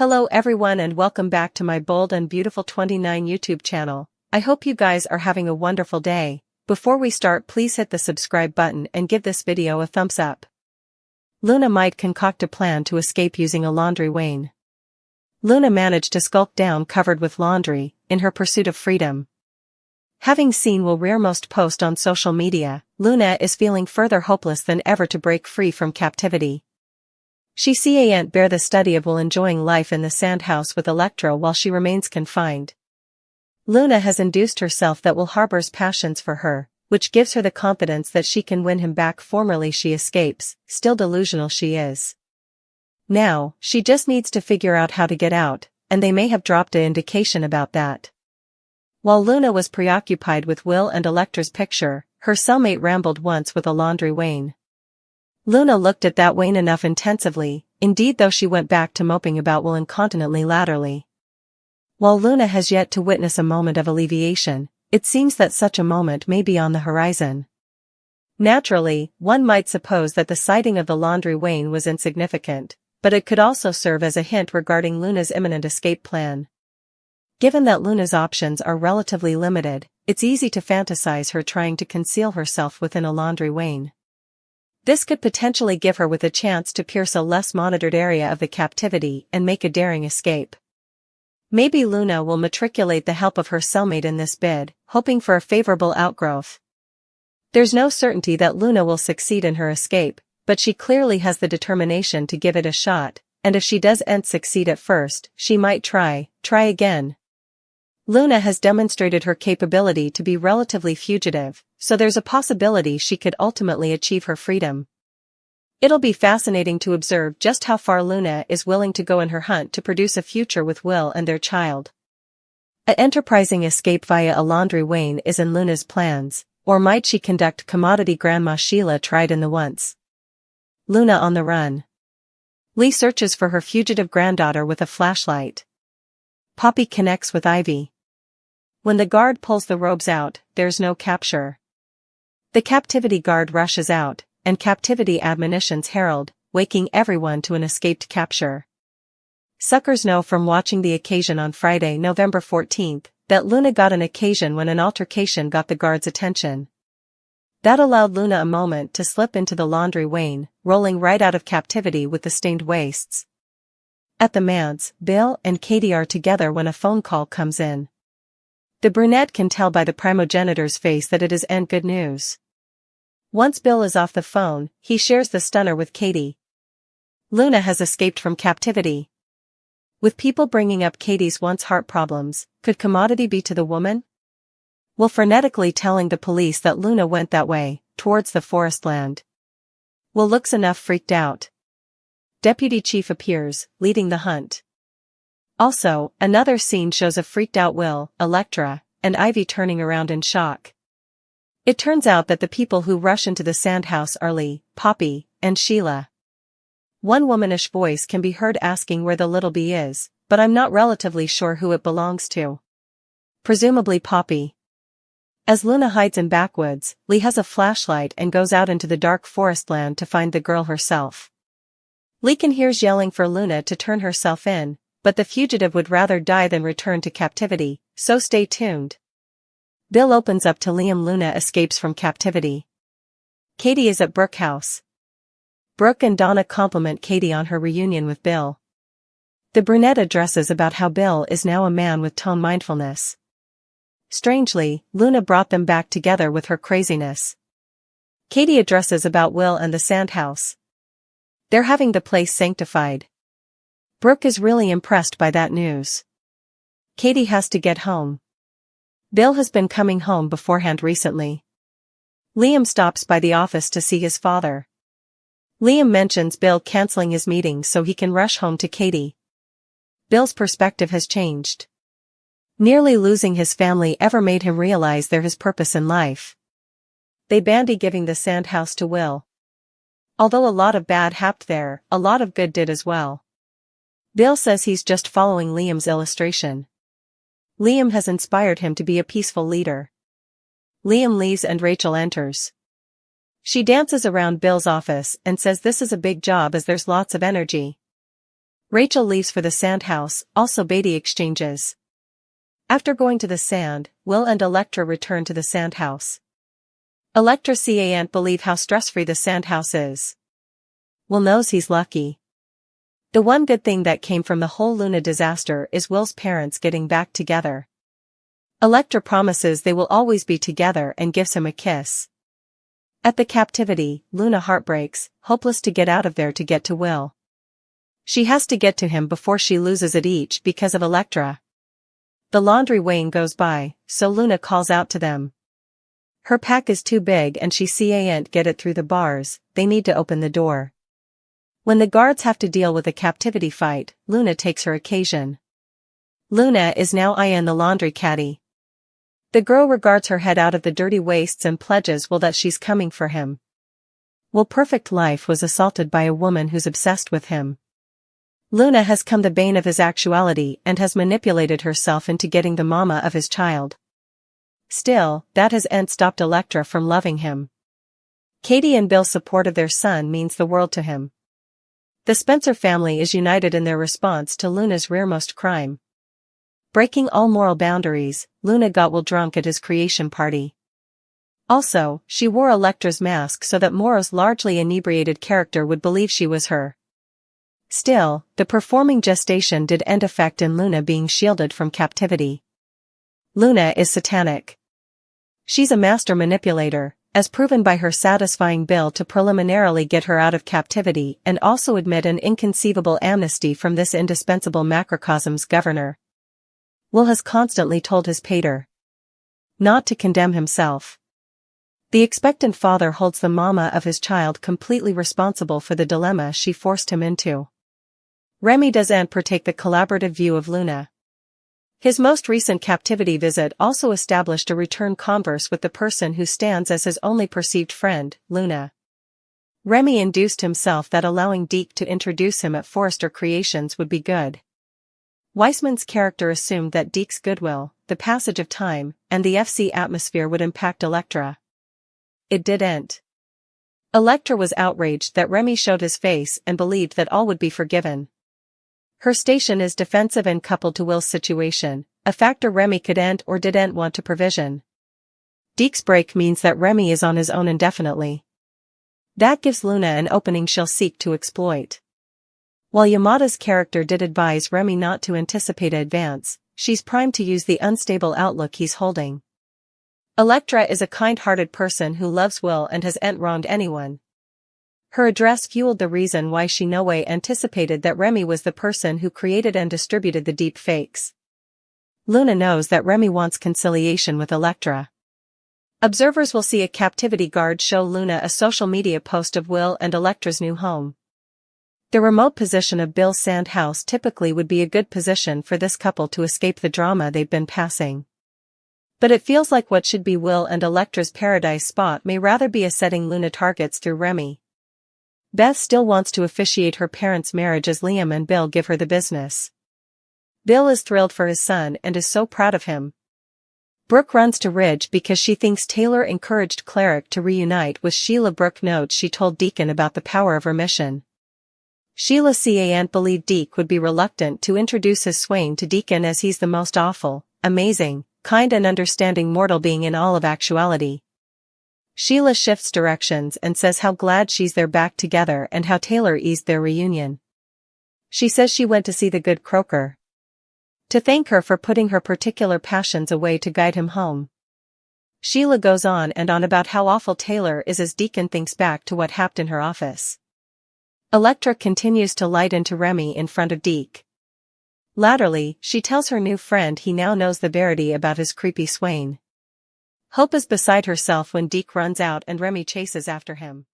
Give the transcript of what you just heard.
Hello everyone and welcome back to my Bold and Beautiful 29 YouTube channel. I hope you guys are having a wonderful day. Before we start, please hit the subscribe button and give this video a thumbs up. Luna might concoct a plan to escape using a laundry wain. Luna managed to skulk down covered with laundry, in her pursuit of freedom. Having seen Will's rearmost post on social media, Luna is feeling further hopeless than ever to break free from captivity. She can't bear the study of Will enjoying life in the sandhouse with Electra while she remains confined. Luna has induced herself that Will harbors passions for her, which gives her the confidence that she can win him back. Formerly she escapes, still delusional she is. Now, she just needs to figure out how to get out, and they may have dropped an indication about that. While Luna was preoccupied with Will and Electra's picture, her cellmate rambled once with a laundry wain. Luna looked at that wain enough intensively, indeed, though she went back to moping about Will incontinently latterly. While Luna has yet to witness a moment of alleviation, it seems that such a moment may be on the horizon. Naturally, one might suppose that the sighting of the laundry wain was insignificant, but it could also serve as a hint regarding Luna's imminent escape plan. Given that Luna's options are relatively limited, it's easy to fantasize her trying to conceal herself within a laundry wain. This could potentially give her with a chance to pierce a less monitored area of the captivity and make a daring escape. Maybe Luna will matriculate the help of her cellmate in this bid, hoping for a favorable outgrowth. There's no certainty that Luna will succeed in her escape, but she clearly has the determination to give it a shot, and if she doesn't succeed at first, she might try again. Luna has demonstrated her capability to be relatively fugitive, so there's a possibility she could ultimately achieve her freedom. It'll be fascinating to observe just how far Luna is willing to go in her hunt to produce a future with Will and their child. An enterprising escape via a laundry wain is in Luna's plans, or might she conduct commodity Grandma Sheila tried in the once? Luna on the run. Lee searches for her fugitive granddaughter with a flashlight. Poppy connects with Ivy. When the guard pulls the robes out, there's no capture. The captivity guard rushes out, and captivity admonitions herald, waking everyone to an escaped capture. Suckers know from watching the occasion on Friday, November 14th, that Luna got an occasion when an altercation got the guard's attention. That allowed Luna a moment to slip into the laundry wain, rolling right out of captivity with the stained waists. At the manse, Bill and Katie are together when a phone call comes in. The brunette can tell by the primogenitor's face that it isn't good news. Once Bill is off the phone, he shares the stunner with Katie. Luna has escaped from captivity. With people bringing up Katie's once heart problems, could commodity be to the woman? Will frenetically telling the police that Luna went that way, towards the forest land. Will looks enough freaked out. Deputy Chief appears, leading the hunt. Also, another scene shows a freaked-out Will, Electra, and Ivy turning around in shock. It turns out that the people who rush into the sandhouse are Lee, Poppy, and Sheila. One womanish voice can be heard asking where the little bee is, but I'm not relatively sure who it belongs to. Presumably Poppy. As Luna hides in backwoods, Lee has a flashlight and goes out into the dark forest land to find the girl herself. Lee can hears yelling for Luna to turn herself in, but the fugitive would rather die than return to captivity, so stay tuned. Bill opens up to Liam. Luna escapes from captivity. Katie is at Brooke House. Brooke and Donna compliment Katie on her reunion with Bill. The brunette addresses about how Bill is now a man with tone mindfulness. Strangely, Luna brought them back together with her craziness. Katie addresses about Will and the sandhouse. They're having the place sanctified. Brooke is really impressed by that news. Katie has to get home. Bill has been coming home beforehand recently. Liam stops by the office to see his father. Liam mentions Bill canceling his meeting so he can rush home to Katie. Bill's perspective has changed. Nearly losing his family ever made him realize there's his purpose in life. They bandy giving the sandhouse to Will. Although a lot of bad happened there, a lot of good did as well. Bill says he's just following Liam's illustration. Liam has inspired him to be a peaceful leader. Liam leaves and Rachel enters. She dances around Bill's office and says this is a big job as there's lots of energy. Rachel leaves for the sand house, also Beatty exchanges. After going to the sand, Will and Electra return to the sand house. Electra can't believe how stress-free the sand house is. Will knows he's lucky. The one good thing that came from the whole Luna disaster is Will's parents getting back together. Electra promises they will always be together and gives him a kiss. At the captivity, Luna heartbreaks, hopeless to get out of there to get to Will. She has to get to him before she loses it each because of Electra. The laundry wain goes by, so Luna calls out to them. Her pack is too big and she can't get it through the bars, they need to open the door. When the guards have to deal with a captivity fight, Luna takes her occasion. Luna is now eyeing the laundry caddy. The girl regards her head out of the dirty wastes and pledges Will that she's coming for him. Will Perfect Life was assaulted by a woman who's obsessed with him. Luna has come the bane of his actuality and has manipulated herself into getting the mama of his child. Still, that hasn't stopped Electra from loving him. Katie and Bill's support of their son means the world to him. The Spencer family is united in their response to Luna's rearmost crime. Breaking all moral boundaries, Luna got Will drunk at his creation party. Also, she wore Electra's mask so that Morrow's largely inebriated character would believe she was her. Still, the performing gestation did end effect in Luna being shielded from captivity. Luna is satanic. She's a master manipulator, as proven by her satisfying Bill to preliminarily get her out of captivity and also admit an inconceivable amnesty from this indispensable macrocosm's governor. Will has constantly told his pater not to condemn himself. The expectant father holds the mama of his child completely responsible for the dilemma she forced him into. Remy doesn't partake the collaborative view of Luna. His most recent captivity visit also established a return converse with the person who stands as his only perceived friend, Luna. Remy induced himself that allowing Deke to introduce him at Forrester Creations would be good. Weissman's character assumed that Deke's goodwill, the passage of time, and the FC atmosphere would impact Electra. It didn't. Electra was outraged that Remy showed his face and believed that all would be forgiven. Her station is defensive and coupled to Will's situation, a factor Remy couldn't or didn't want to provision. Deke's break means that Remy is on his own indefinitely. That gives Luna an opening she'll seek to exploit. While Yamada's character did advise Remy not to anticipate advance, she's primed to use the unstable outlook he's holding. Electra is a kind-hearted person who loves Will and hasn't wronged anyone. Her address fueled the reason why she no way anticipated that Remy was the person who created and distributed the deep fakes. Luna knows that Remy wants conciliation with Electra. Observers will see a captivity guard show Luna a social media post of Will and Electra's new home. The remote position of Bill's sand house typically would be a good position for this couple to escape the drama they've been passing. But it feels like what should be Will and Electra's paradise spot may rather be a setting Luna targets through Remy. Beth still wants to officiate her parents' marriage as Liam and Bill give her the business. Bill is thrilled for his son and is so proud of him. Brooke runs to Ridge because she thinks Taylor encouraged Cleric to reunite with Sheila. Brooke notes she told Deacon about the power of her mission. Sheila can't believe Deke would be reluctant to introduce his swain to Deacon as he's the most awful, amazing, kind and understanding mortal being in all of actuality. Sheila shifts directions and says how glad she's they're back together and how Taylor eased their reunion. She says she went to see the good Croker to thank her for putting her particular passions away to guide him home. Sheila goes on and on about how awful Taylor is as Deacon thinks back to what happened in her office. Electra continues to light into Remy in front of Deke. Latterly, she tells her new friend he now knows the verity about his creepy swain. Hope is beside herself when Deke runs out and Remy chases after him.